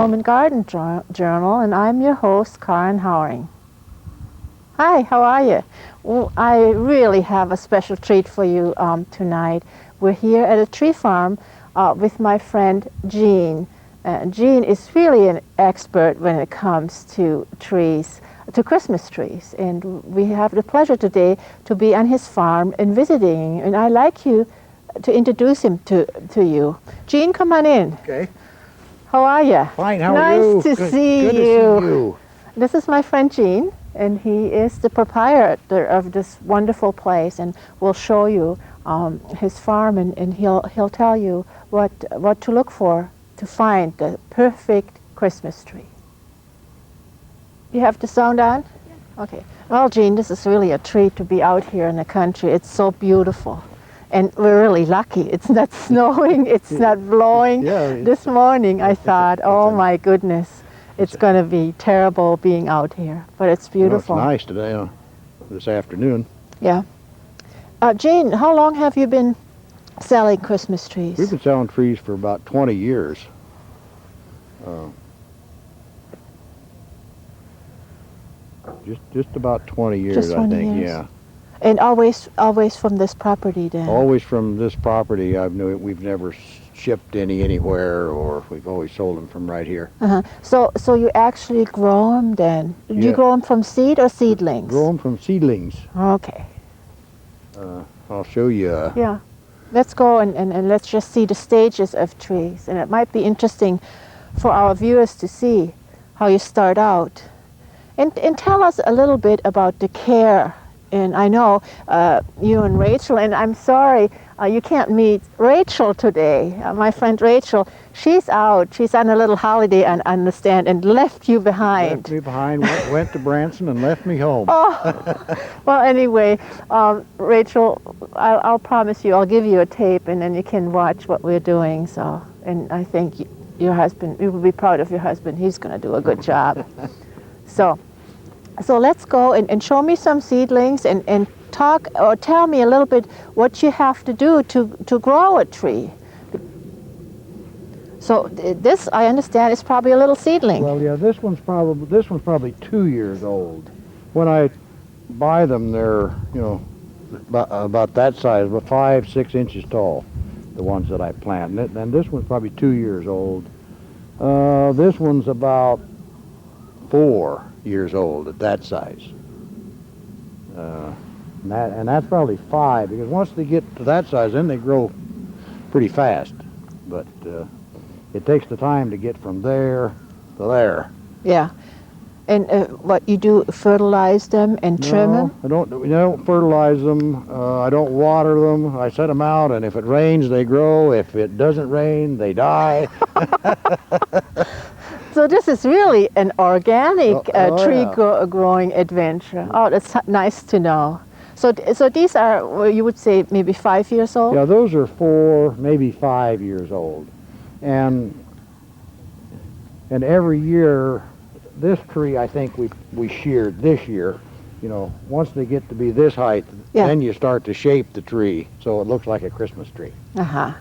Home and Garden Journal, and I'm your host, Karen Howring. Hi, how are you? Well, I really have a special treat for you tonight. We're here at a tree farm with my friend Jean. Jean is really an expert when it comes to trees, to Christmas trees, and we have the pleasure today to be on his farm and visiting, and I'd like you to introduce him to you. Jean, come on in. Okay. How are you? Fine, how are you? Nice to see good you. to see you. This is my friend Jean, and he is the proprietor of this wonderful place, and we'll show you his farm, and he'll tell you what to look for to find the perfect Christmas tree. You have the sound on? Yeah. Okay. Well, Jean, this is really a treat to be out here in the country. It's so beautiful. And we're really lucky. It's not snowing, it's not blowing. Yeah, this morning I thought, oh my goodness, it's going to be terrible being out here. But it's beautiful. Well, it's nice today, this afternoon. Yeah. Jean, how long have you been selling Christmas trees? We've been selling trees for about 20 years. Just about 20 years, Just 20 I think, years. yeah. And always from this property then? Always from this property. We've never shipped anywhere, or we've always sold them from right here. Uh-huh. So you actually grow them then? Do you Yeah. grow them from seed or seedlings? Grow them from seedlings. Okay. I'll show you. Yeah. Let's go and let's just see the stages of trees. And it might be interesting for our viewers to see how you start out. And tell us a little bit about the care. And I know you and Rachel, and I'm sorry you can't meet Rachel today. My friend Rachel, she's out. She's on a little holiday, I understand, and left you behind. Left me behind, went to Branson and left me home. Oh, well, anyway, Rachel, I'll promise you, I'll give you a tape, and then you can watch what we're doing. So, and I think your husband, you will be proud of your husband. He's going to do a good job. So let's go and show me some seedlings and talk or tell me a little bit what you have to do to grow a tree. So this, I understand, is probably a little seedling. Well, yeah, this one's probably 2 years old. When I buy them, they're about that size, about 5-6 inches tall. The ones that I plant, and this one's probably 2 years old. This one's about 4 years old at that size. And that's probably 5, because once they get to that size, then they grow pretty fast. But it takes the time to get from there to there. Yeah. And what you do, fertilize them and trim them? I don't fertilize them. I don't water them. I set them out, and if it rains, they grow. If it doesn't rain, they die. So this is really an organic tree yeah. growing adventure. Oh, that's nice to know. So these are, well, you would say, maybe 5 years old? Yeah, those are 4, maybe 5 years old. And every year, this tree, I think we sheared this year. Once they get to be this height, yeah. Then you start to shape the tree so it looks like a Christmas tree. Uh-huh.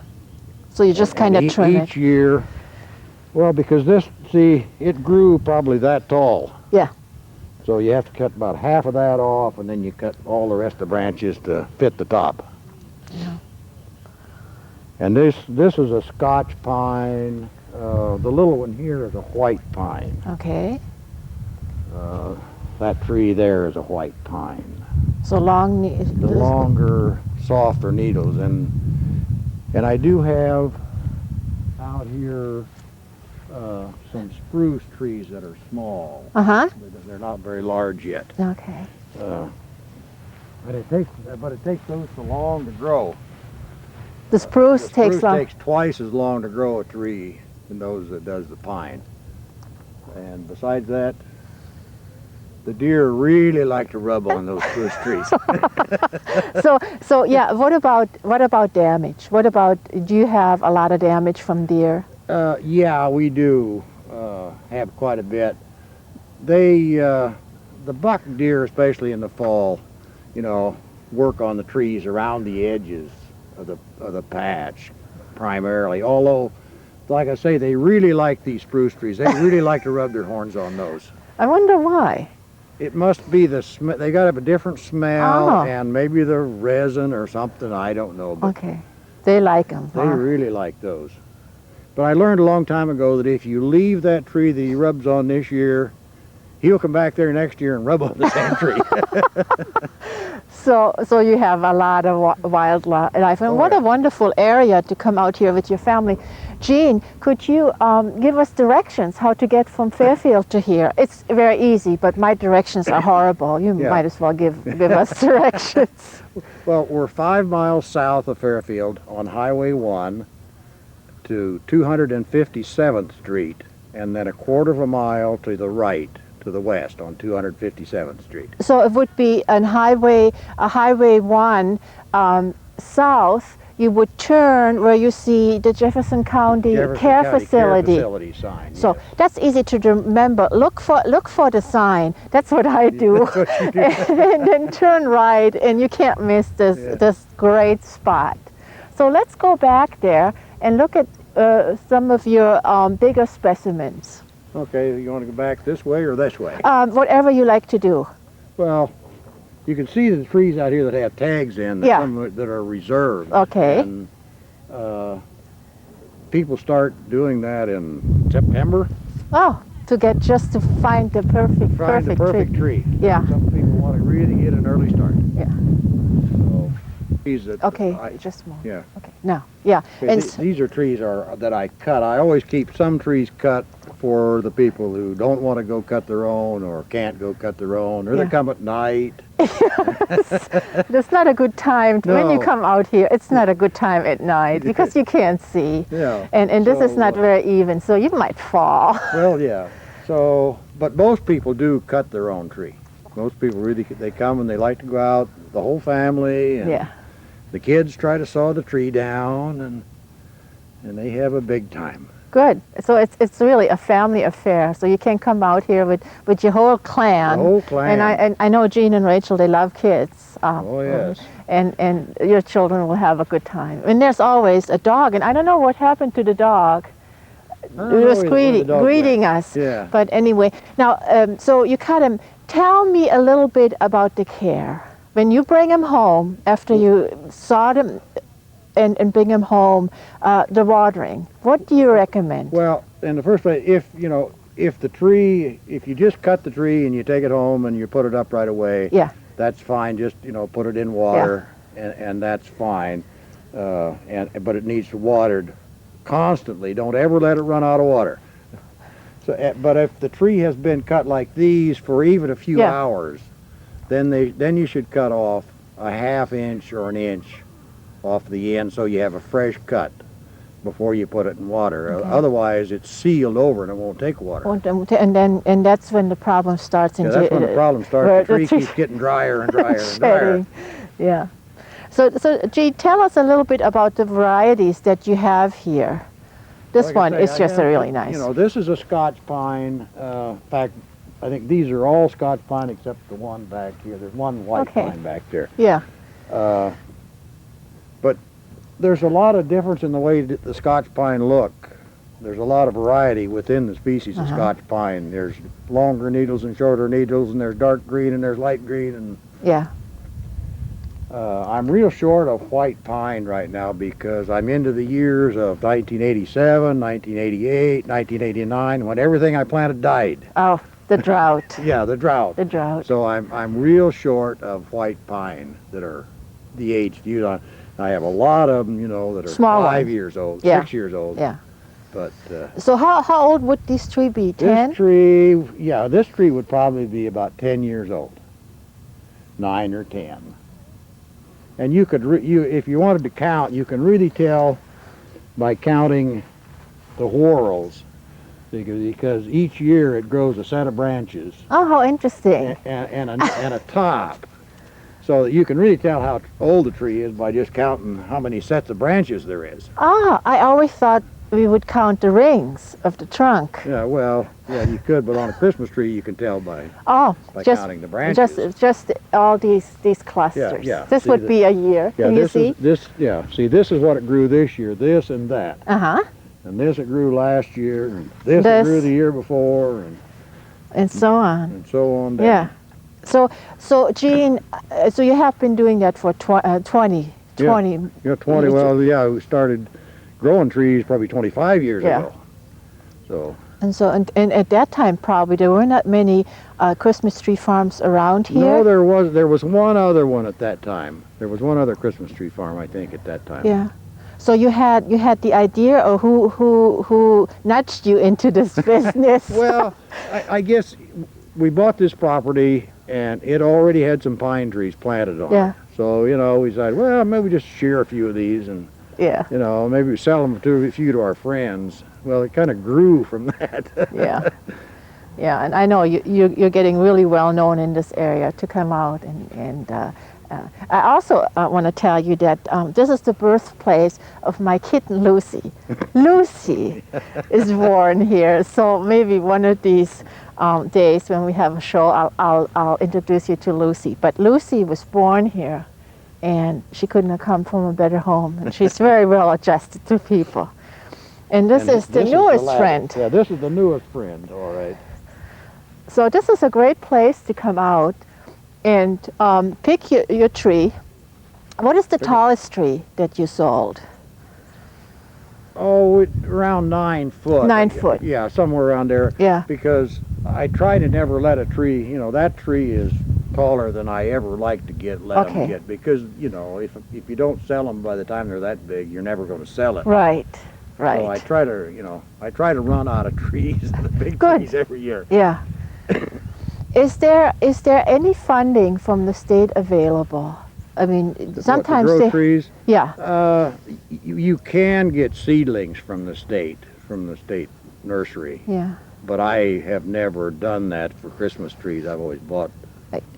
So you just kind of trim it. Each year, well, because it grew probably that tall. Yeah. So you have to cut about half of that off, and then you cut all the rest of the branches to fit the top. Yeah. And this is a Scotch pine. The little one here is a white pine. Okay. That tree there is a white pine. So long. The longer, softer needles, and I do have out here some spruce trees that are small. Uh-huh. They're not very large yet. Okay. But it takes those so long to grow. The spruce takes long. Takes twice as long to grow a tree than those that does the pine. And besides that, the deer really like to rub on those spruce trees. So yeah. What about damage? What about, do you have a lot of damage from deer? Yeah, we do have quite a bit. The buck deer, especially in the fall, work on the trees around the edges of the patch primarily. Although like I say, they really like these spruce trees. They really like to rub their horns on those. I wonder why. It must be the smell. They got a different smell, Oh. and maybe the resin or something. I don't know, but Okay. They like them. they really like those. But I learned a long time ago that if you leave that tree that he rubs on this year, he'll come back there next year and rub on the same tree. So you have a lot of wildlife, and what a wonderful area to come out here with your family. Jean, could you give us directions how to get from Fairfield to here? It's very easy, but my directions are horrible. You might as well give us directions. Well, we're 5 miles south of Fairfield on Highway 1 to 257th Street, and then a quarter of a mile to the right, to the west on 257th Street. So it would be a Highway 1 south. You would turn where you see the Jefferson County Care Facility sign. So yes. that's easy to remember. Look for the sign. That's what I do. That's what you do. And then turn right, and you can't miss this great spot. So let's go back there and look at some of your bigger specimens. Okay, you want to go back this way or this way? Whatever you like to do. Well, you can see the trees out here that have tags in, Yeah. some that are reserved. Okay. And people start doing that in September. Oh, just to find the perfect tree. Yeah. Some people want to really get an early start. Yeah. So, trees that Okay, just a moment. yeah. Okay, now, yeah. Okay, And these are trees that I cut. I always keep some trees cut for the people who don't want to go cut their own or can't go cut their own, or they come at night. That's not a good time when you No. come out here. It's not a good time at night because you can't see. Yeah. And this is So, not very even, so you might fall. Well, yeah. So, but most people do cut their own tree. Most people really, they come and they like to go out, the whole family, and Yeah. the kids try to saw the tree down, and they have a big time. Good. So it's really a family affair. So you can come out here with your whole clan. The whole clan. And I know Jean and Rachel, they love kids. Oh, yes. And your children will have a good time. And there's always a dog, and I don't know what happened to the dog. It was greeting us. Yeah. But anyway, now, so you cut him. Tell me a little bit about the care. When you bring him home, after you saw them and bring him home, the watering, what do you recommend? Well, in the first place, if you just cut the tree and you take it home and you put it up right away, Yeah. that's fine. Just, put it in water, and that's fine. But it needs to be watered constantly. Don't ever let it run out of water. So, but if the tree has been cut like these for even a few hours, then you should cut off a half inch or an inch off the end so you have a fresh cut before you put it in water. Okay. Otherwise, it's sealed over and it won't take water. And that's when the problem starts. Yeah, that's when the problem starts. The tree keeps getting drier and drier and drier. Yeah. So Jean, tell us a little bit about the varieties that you have here. This Like I one say, is I just have, really nice. This is a Scotch pine. In fact, I think these are all Scotch pine except the one back here. There's one white pine back there. Yeah. But there's a lot of difference in the way that the Scotch pine look. There's a lot of variety within the species of Scotch pine. There's longer needles and shorter needles, and there's dark green and there's light green. And Yeah. I'm real short of white pine right now because I'm into the years of 1987, 1988, 1989, when everything I planted died. Oh, the drought. Yeah, the drought. The drought. So I'm real short of white pine that are the age to use on. I have a lot of them, that are Small 5 ones. years old, Yeah. 6 years old. Yeah. But So how old would this tree be? 10? this tree would probably be about 10 years old, 9 or 10. And you could, if you wanted to count, you can really tell by counting the whorls, because each year it grows a set of branches Oh, how interesting. and a top. So that you can really tell how old the tree is by just counting how many sets of branches there is. Ah, I always thought we would count the rings of the trunk. Yeah, well, yeah, you could, but on a Christmas tree you can tell by Just counting the branches. just all these clusters. yeah. This See, would be a year. Yeah, Can you see? See, this is what it grew this year, this and that. Uh-huh. and this it grew last year, and this it grew the year before, and so on. and so on down. Yeah. So Gene, so you have been doing that for 20. Yeah, 20. Well, yeah, we started growing trees probably 25 years ago. So. And at that time probably there were not many Christmas tree farms around here. No, there was one other one at that time. There was one other Christmas tree farm, I think, at that time. Yeah. So you had the idea, or who nudged you into this business? Well, I guess we bought this property and it already had some pine trees planted on it. So, you know, we decided, well, maybe just share a few of these and, you know, maybe sell them to a few to our friends. Well, it kind of grew from that. Yeah, and I know you're getting really well known in this area to come out, and I also want to tell you that this is the birthplace of my kitten Lucy. Lucy is born here, so maybe one of these days when we have a show, I'll introduce you to Lucy. But Lucy was born here, and she couldn't have come from a better home, and she's very well adjusted to people. And this is the newest friend. Yeah, this is the newest friend, all right. So this is a great place to come out and pick your tree. What is the tallest tree that you sold? Oh, around 9 foot. 9 foot. Yeah, somewhere around there. Yeah. Because I try to never let a tree, you know, that tree is taller than I ever like to let them get. Because, you know, if you don't sell them by the time they're that big, you're never going to sell it. Right. Right. So I try to run out of trees, the big trees every year. Yeah. Is there any funding from the state available? I mean, sometimes to grow trees. Yeah. You can get seedlings from the state nursery. Yeah. But I have never done that for Christmas trees. I've always bought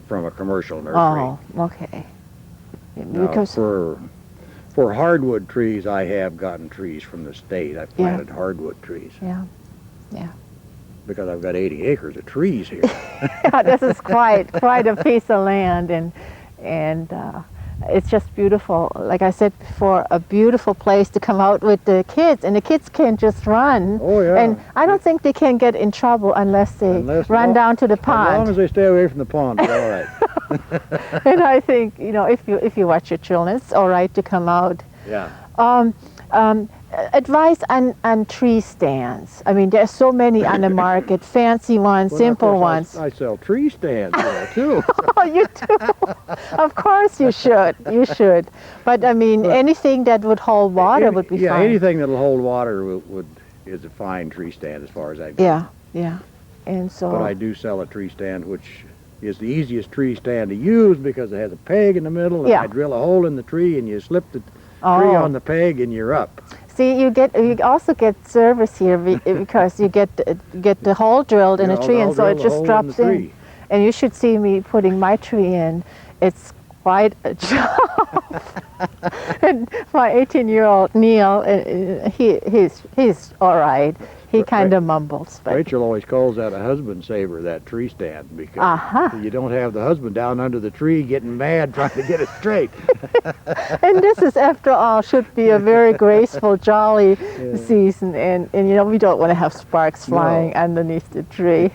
from a commercial nursery. Oh, okay. Because for hardwood trees, I have gotten trees from the state. I've planted hardwood trees. Yeah. Because I've got 80 acres of trees here. Yeah, this is quite a piece of land, and it's just beautiful. Like I said before, a beautiful place to come out with the kids, and the kids can just run. Oh yeah. And I don't think they can get in trouble unless they run down to the pond. As long as they stay away from the pond, it's all right. And I think, you know, if you watch your children, it's all right to come out. Yeah. Advice on tree stands. I mean, there's so many on the market, fancy ones, simple ones. I sell tree stands there too. Oh, you do? Of course you should. You should. But I mean, anything that would hold water would be fine. Yeah, anything that'll hold water is a fine tree stand as far as I go. Yeah. And so. But I do sell a tree stand, which is the easiest tree stand to use because it has a peg in the middle, and I drill a hole in the tree, and you slip the tree on the peg, and you're up. See, you also get service here because you get the hole drilled in a tree, and so it just drops in. And you should see me putting my tree in. It's quite a job. And my 18-year-old Neil, he's all right. He kind of mumbles. But Rachel always calls that a husband saver, that tree stand, because you don't have the husband down under the tree getting mad trying to get it straight. And this is, after all, should be a very graceful, jolly season, and you know, we don't want to have sparks flying underneath the tree.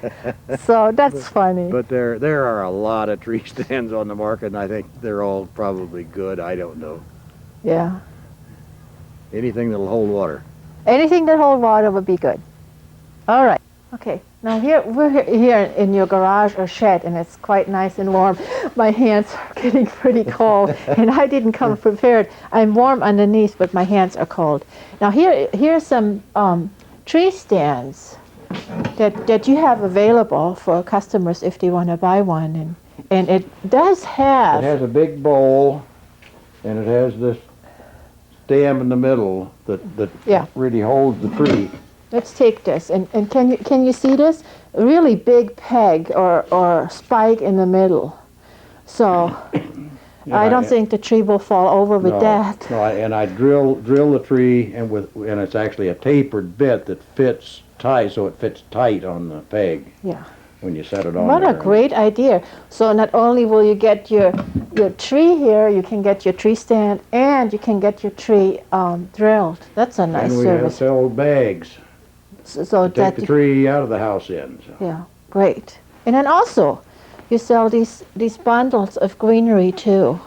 So that's funny. But there are a lot of tree stands on the market, and I think they're all probably good. I don't know. Yeah. Anything that'll hold water. Anything that hold water would be good. All right. Okay. Now we're here in your garage or shed, and it's quite nice and warm. My hands are getting pretty cold, and I didn't come prepared. I'm warm underneath, but my hands are cold. Now here's some tree stands that you have available for customers if they want to buy one, and it does have. It has a big bowl, and it has this stem in the middle that really holds the tree. Let's take this, and can you see this? A really big peg or spike in the middle. So I don't think the tree will fall over with that. No, and I drill the tree, and it's actually a tapered bit that fits tight, so it fits tight on the peg. Yeah. when you set it on What there. a great idea. So not only will you get your tree here, you can get your tree stand and you can get your tree drilled. That's a nice And we service. sell bags So to take the tree out of the house in. So. Yeah, great. And then also, you sell these bundles of greenery too.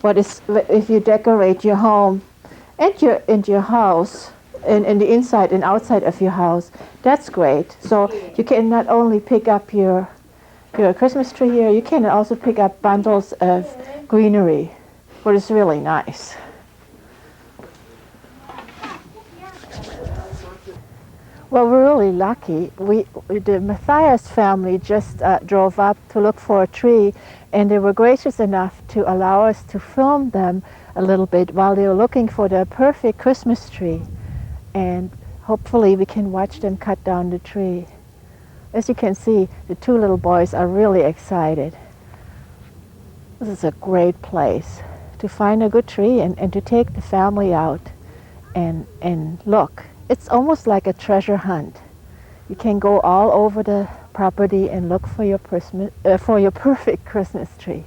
What is if you decorate your home and your house and the inside and outside of your house? That's great. So you can not only pick up your Christmas tree here, you can also pick up bundles of greenery, what is really nice. Well, we're really lucky. The Matthias family just drove up to look for a tree, and they were gracious enough to allow us to film them a little bit while they were looking for the perfect Christmas tree. And hopefully we can watch them cut down the tree. As you can see, the two little boys are really excited. This is a great place to find a good tree and to take the family out and look. It's almost like a treasure hunt. You can go all over the property and look for your perfect Christmas tree.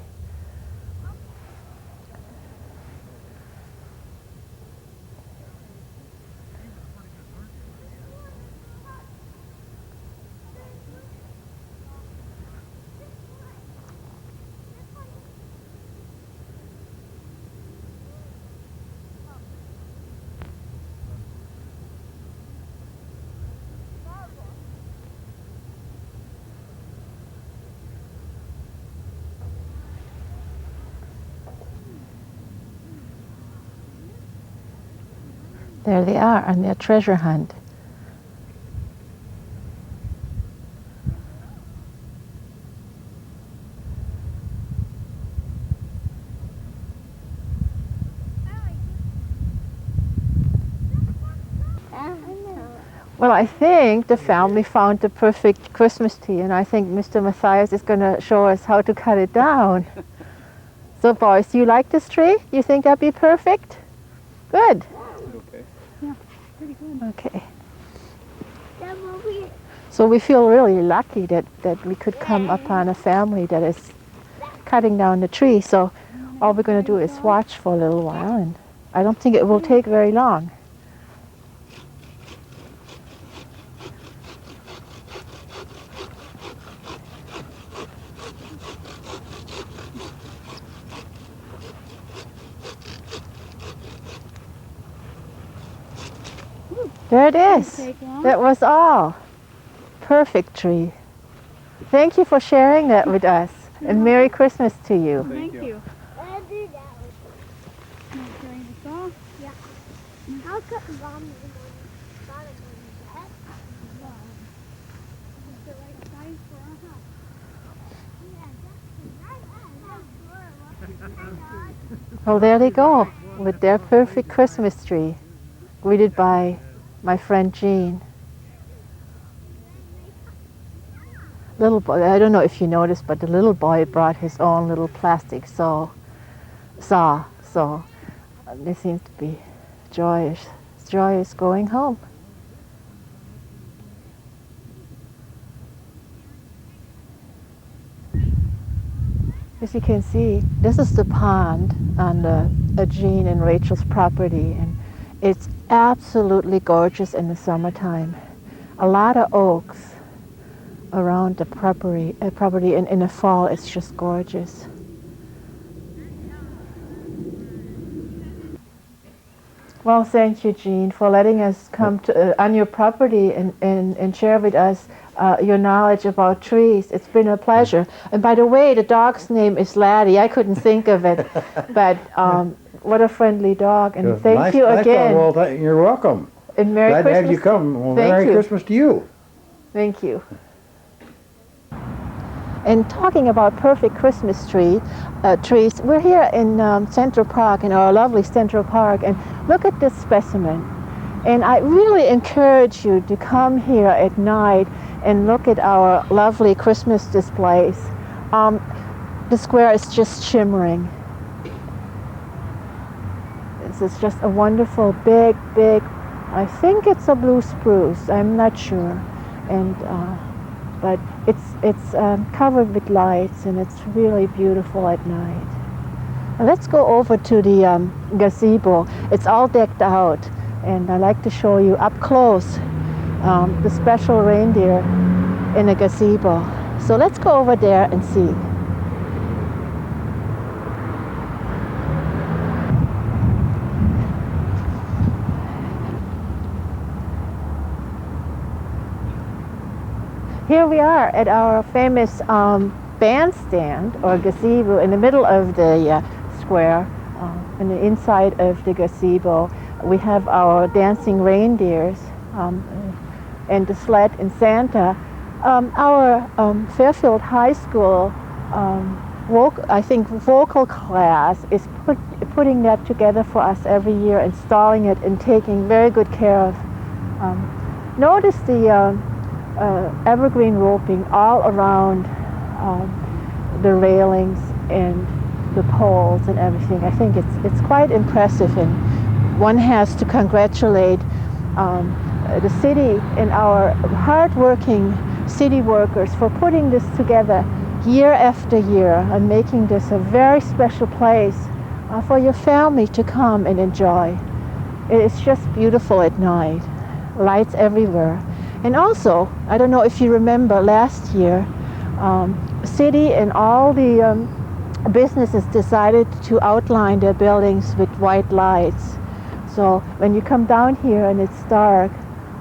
There they are on their treasure hunt. Well, I think the family found the perfect Christmas tree, and I think Mr. Matthias is going to show us how to cut it down. So, boys, do you like this tree? You think that'd be perfect? Good. Okay. Yeah, pretty good. Okay. So we feel really lucky that we could come upon a family that is cutting down the tree. So all we're going to do is watch for a little while, and I don't think it will take very long. There it is. That was all. Perfect tree. Thank you for sharing that with us. And Merry Christmas to you. Thank you. Carrying this off? Yeah. How cut the bomb is bottom of the head? Is the right size for our house? Well, there they go with their perfect Christmas tree, greeted by my friend Jean. Little boy, I don't know if you noticed, but the little boy brought his own little plastic saw. So they seem to be joyous going home. As you can see, this is the pond on Jean and Rachel's property, and it's absolutely gorgeous in the summertime. A lot of oaks around the property, and in the fall it's just gorgeous. Well, thank you, Jean, for letting us come to, on your property and share with us your knowledge about trees. It's been a pleasure. And by the way, the dog's name is Laddie. I couldn't think of it, but what a friendly dog. And thank you again. Well, you're welcome. And Merry Glad Christmas. to have you come. Well, Thank Merry you. Christmas to you. Thank you. And talking about perfect Christmas trees, we're here in Central Park, in our lovely Central Park, and look at this specimen. And I really encourage you to come here at night and look at our lovely Christmas displays. The square is just shimmering. This is just a wonderful big, I think it's a blue spruce, I'm not sure. And but it's covered with lights, and it's really beautiful at night. And let's go over to the gazebo. It's all decked out, and I like to show you up close the special reindeer in a gazebo. So let's go over there and see. Here we are at our famous bandstand or gazebo in the middle of the square. On the inside of the gazebo, we have our dancing reindeers and the sled and Santa. Our Fairfield High School vocal class is putting that together for us every year, installing it and taking very good care of. Notice the evergreen roping all around the railings and the poles and everything. I think it's quite impressive, and one has to congratulate the city and our hard-working city workers for putting this together year after year and making this a very special place for your family to come and enjoy. It's just beautiful at night, lights everywhere. And also, I don't know if you remember last year, city and all the businesses decided to outline their buildings with white lights. So when you come down here and it's dark,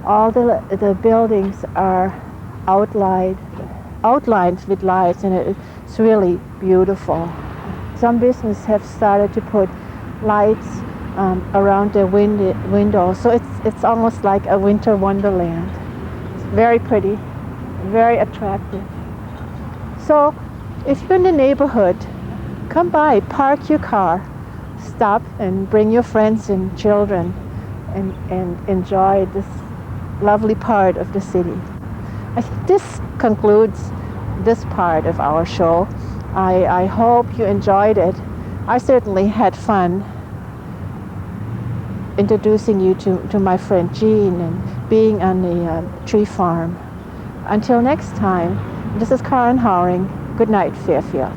all the buildings are outlined with lights, and it's really beautiful. Some businesses have started to put lights around their windows, so it's almost like a winter wonderland. It's very pretty, very attractive. So if you're in the neighborhood, come by, park your car, stop and bring your friends and children and enjoy this lovely part of the city. I think this concludes this part of our show. I hope you enjoyed it. I certainly had fun introducing you to my friend Jean and being on the tree farm. Until next time, this is Karen Howring. Good night, Fairfield.